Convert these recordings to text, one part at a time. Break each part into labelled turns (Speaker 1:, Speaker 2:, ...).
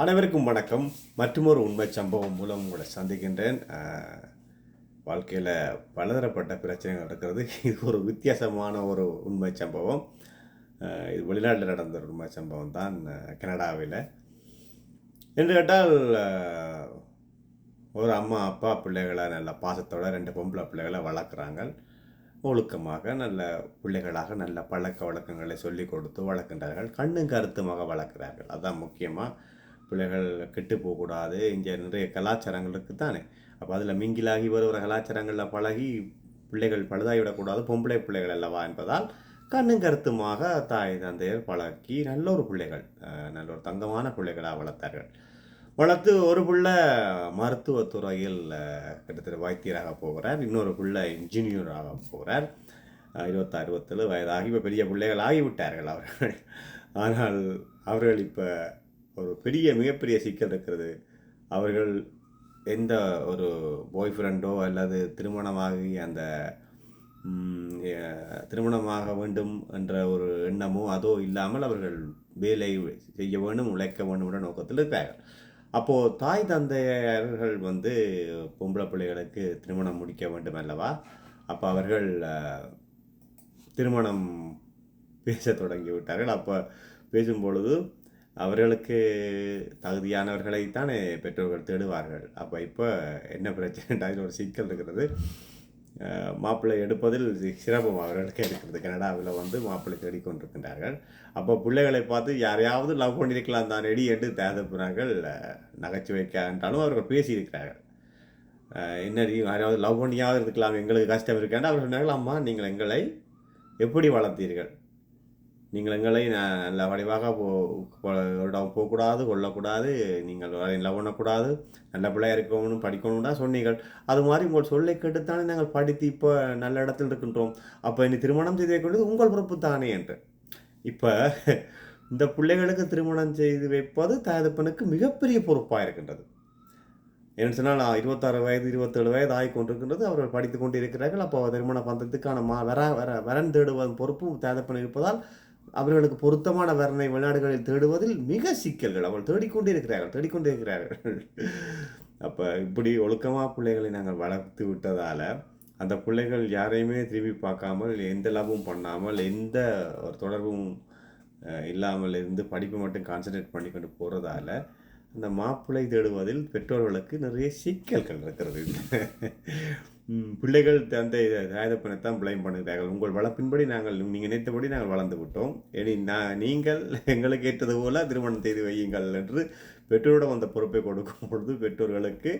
Speaker 1: அனைவருக்கும் வணக்கம். மற்றுமொரு உண்மை சம்பவம் மூலம் உங்களை சந்திக்கின்றேன். வாழ்க்கையில் பலதரப்பட்ட பிரச்சனைகள் இருக்கிறது. இது ஒரு வித்தியாசமான ஒரு உண்மை சம்பவம். இது வெளிநாட்டில் நடந்த ஒரு உண்மை சம்பவம் தான், கனடாவில். என்று கேட்டால், ஒரு அம்மா அப்பா பிள்ளைகளை நல்ல பாசத்தோட 2 பொம்பளை பிள்ளைகளை வளர்க்குறாங்க. ஒழுக்கமாக நல்ல பிள்ளைகளாக நல்ல பழக்க வழக்கங்களை சொல்லிக் கொடுத்து வளர்க்கின்றார்கள். கண்ணும் கருத்துமாக வளர்க்கிறார்கள். அதுதான் முக்கியமாக. பிள்ளைகள் கெட்டு போகக்கூடாது. இங்கே நிறைய கலாச்சாரங்கள் இருக்குது தானே. அப்போ அதில் மிங்கிலாகி வருகிற கலாச்சாரங்களில் பழகி பிள்ளைகள் பழுதாகிவிடக்கூடாது, பொம்பளை பிள்ளைகள் அல்லவா என்பதால் கண்ணும் கருத்துமாக தாய் தந்தையர் பழக்கி நல்ல ஒரு பிள்ளைகள், நல்ல ஒரு தங்கமான பிள்ளைகளாக வளர்த்தார்கள். வளர்த்து ஒரு பிள்ளை மருத்துவத்துறையில் கிட்டத்தட்ட வைத்தியராக போகிறார். இன்னொரு பிள்ளை இன்ஜினியராக போகிறார். 26 27 வயதாகி இப்போ பெரிய பிள்ளைகள் ஆகிவிட்டார்கள் அவர்கள். ஆனால் அவர்கள் இப்போ ஒரு மிகப்பெரிய சிக்கல் இருக்கிறது. அவர்கள் எந்த ஒரு பாய் ஃப்ரெண்டோ அல்லது திருமணமாகி அந்த திருமணமாக வேண்டும் என்ற ஒரு எண்ணமோ அதோ இல்லாமல் அவர்கள் வேலை செய்ய வேண்டும், உழைக்க வேண்டும் என்ற நோக்கத்தில் இருக்கிறார்கள். அப்போது தாய் தந்தையர்கள் பொம்பளை பிள்ளைகளுக்கு திருமணம் முடிக்க வேண்டும் அல்லவா. அப்போ அவர்கள் திருமணம் பேச தொடங்கி விட்டார்கள். அப்போ பேசும்பொழுது அவர்களுக்கு தகுதியானவர்களைத்தானே பெற்றோர்கள் தேடுவார்கள். அப்போ இப்போ என்ன பிரச்சனை, அதில் ஒரு சிக்கல் இருக்கிறது. மாப்பிள்ளை எடுப்பதில் சிரமம் அவர்களுக்கு இருக்கிறது. கனடாவில் மாப்பிள்ளை தேடிக்கொண்டிருக்கின்றார்கள். அப்போ பிள்ளைகளை பார்த்து யாரையாவது லவ் பண்ணியிருக்கலாம் தான் ரெடி என்று தேர்ந்தெடுப்பினார்கள். நகைச்சுவைக்க என்றாலும் அவர்கள் பேசியிருக்கிறார்கள். என்ன யாராவது லவ் பண்ணியாவது இருக்கலாம், எங்களுக்கு கஷ்டம் இருக்காண்டு அவர் சொன்னார்கள், அம்மா நீங்கள் எங்களை எப்படி வளர்த்தீர்கள், நீங்கள் எங்களை நல்ல வடிவாக போகக்கூடாது, கொள்ளக்கூடாது, நீங்கள் லவ் பண்ணக்கூடாது, நல்ல பிள்ளையாக இருக்கணும், படிக்கணும் தான் சொன்னீர்கள். அது மாதிரி உங்கள் சொல்லை கேட்டுத்தானே நாங்கள் படித்து இப்போ நல்ல இடத்தில் இருக்கின்றோம். அப்போ இனி திருமணம் செய்து வைக்கின்றது உங்கள் பொறுப்பு தானே என்று. இப்போ இந்த பிள்ளைகளுக்கு திருமணம் செய்து வைப்பது தகப்பனுக்கு மிகப்பெரிய பொறுப்பாக இருக்கின்றது. என்ன சொன்னால் 26 வயது 27 வயது ஆகி கொண்டிருக்கின்றது. அவர்கள் படித்து கொண்டு இருக்கிறார்கள். அப்போ திருமண பந்தத்துக்கான வரன் தேடுவதன் பொறுப்பும் தகப்பன் இருப்பதால் அவர்களுக்கு பொருத்தமான வரனை வெளிநாடுகளில் தேடுவதில் மிக சிக்கல்கள். அவர்கள் தேடிக்கொண்டே இருக்கிறார்கள். அப்போ இப்படி ஒழுக்கமாக பிள்ளைகளை நாங்கள் வளர்த்து விட்டதால் அந்த பிள்ளைகள் யாரையுமே திரும்பி பார்க்காமல், எந்த லாபமும் பண்ணாமல், எந்த ஒரு தொடர்பும் இல்லாமல் இருந்து படிப்பை மட்டும் கான்சன்ட்ரேட் பண்ணிக்கொண்டு போகிறதால அந்த மாப்பிள்ளை தேடுவதில் பெற்றோர்களுக்கு நிறைய சிக்கல்கள் இருக்கிறது. பிள்ளைகள் தந்தை தகப்பனைத்தான் பிளைம் பண்ணுகிறார்கள். உங்கள் வளர்ப்பின்படி நீங்கள் நினைத்தபடி நாங்கள் வளர்ந்து விட்டோம், இனி நீங்கள் எங்களுக்கு ஏற்றது போல திருமணம் செய்து வையுங்கள் என்று பெற்றோரிடம் அந்த பொறுப்பை கொடுக்கும் பொழுது பெற்றோர்களுக்கு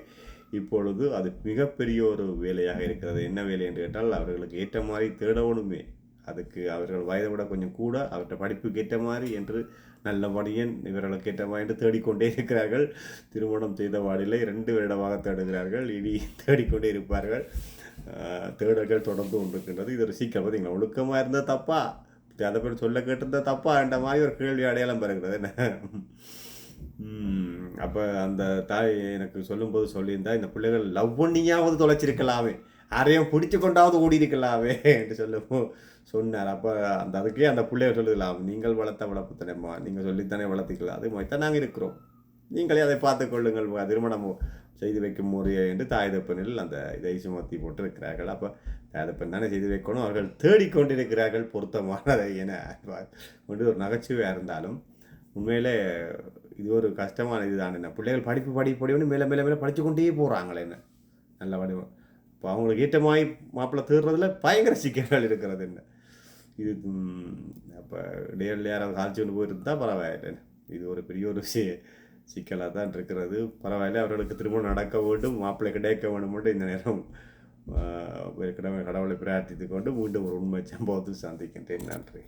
Speaker 1: இப்பொழுது அது மிகப்பெரிய ஒரு வேலையாக இருக்கிறது. என்ன வேலை என்று கேட்டால், அவர்களுக்கு ஏற்ற மாதிரி தேடவனுமே, அதுக்கு அவர்கள் வயதை விட கொஞ்சம் கூட அவற்றை படிப்புக்கு ஏற்ற மாதிரி என்று நல்லபடியன் இவர்களுக்கு ஏற்ற மாதிரி என்று தேடிக்கொண்டே இருக்கிறார்கள். திருமணம் செய்த வாடிலே 2 வருடமாக தேடுகிறார்கள். இனி தேடிக்கொண்டே இருப்பார்கள். தேடல்கள் தொடர்ந்து கொண்டிருக்கின்றது. இது ஒரு சிக்கல். பார்த்தீங்களா, ஒழுக்கமாக இருந்தால் தப்பா, அதை பேர் சொல்ல கேட்டிருந்தால் தப்பா என்ற மாதிரி ஒரு கேள்வி அடையாளம் பெறுகிறது. என்ன அப்போ அந்த தாய் எனக்கு சொல்லும்போது சொல்லியிருந்தா, இந்த பிள்ளைகள் லவ் பண்ணியாவது தொலைச்சிருக்கலாமே, யாரையும் பிடிச்சி கொண்டாவது ஓடி இருக்கலாமே என்று சொன்னார். அப்போ அதுக்கே அந்த பிள்ளைகள் சொல்லுதலாம், நீங்கள் வளர்த்த வளர்ப்பு தானேம்மா, நீங்கள் சொல்லித்தானே வளர்த்திக்கலாம், அது மாதிரி தான் நாங்கள் இருக்கிறோம், நீங்களே அதை பார்த்து கொள்ளுங்கள், திருமணம் செய்து வைக்கும் முறையை என்று தாய் தப்பனில் அந்த இதை சுமத்தி போட்டு இருக்கிறார்கள். அப்போ தாய் தப்பன் தானே செய்து வைக்கணும், அவர்கள் தேடிக்கொண்டிருக்கிறார்கள் பொருத்தமானதை என கொண்டு ஒரு நகைச்சுவையாக இருந்தாலும் உண்மையிலே இது ஒரு கஷ்டமான இதுதான். என்ன பிள்ளைகள் படிப்பு மேலே மேலே மேலே படித்து கொண்டே போகிறாங்களே, என்ன நல்ல வடிவம். இப்போ அவங்களுக்கு ஏற்றமாய் மாப்பிள்ளை தேடுறதுல பயங்கர சிக்கல்கள் இருக்கிறது. என்ன இது அப்போ இடையில யாராவது காய்ச்சி கொண்டு போயிருந்தால் பரவாயில்லை. இது ஒரு பெரிய ஒரு சிக்கலாக தான் இருக்கிறது. பரவாயில்லை, அவர்களுக்கு திருமணம் நடக்க வேண்டும், மாப்பிள்ளை கிடைக்க வேண்டும் என்று இந்த நேரம் கடவுளை பிரார்த்தித்து கொண்டு மீண்டும் ஒரு உண்மை சம்பவத்தில் சந்திக்கின்றேன். நன்றி.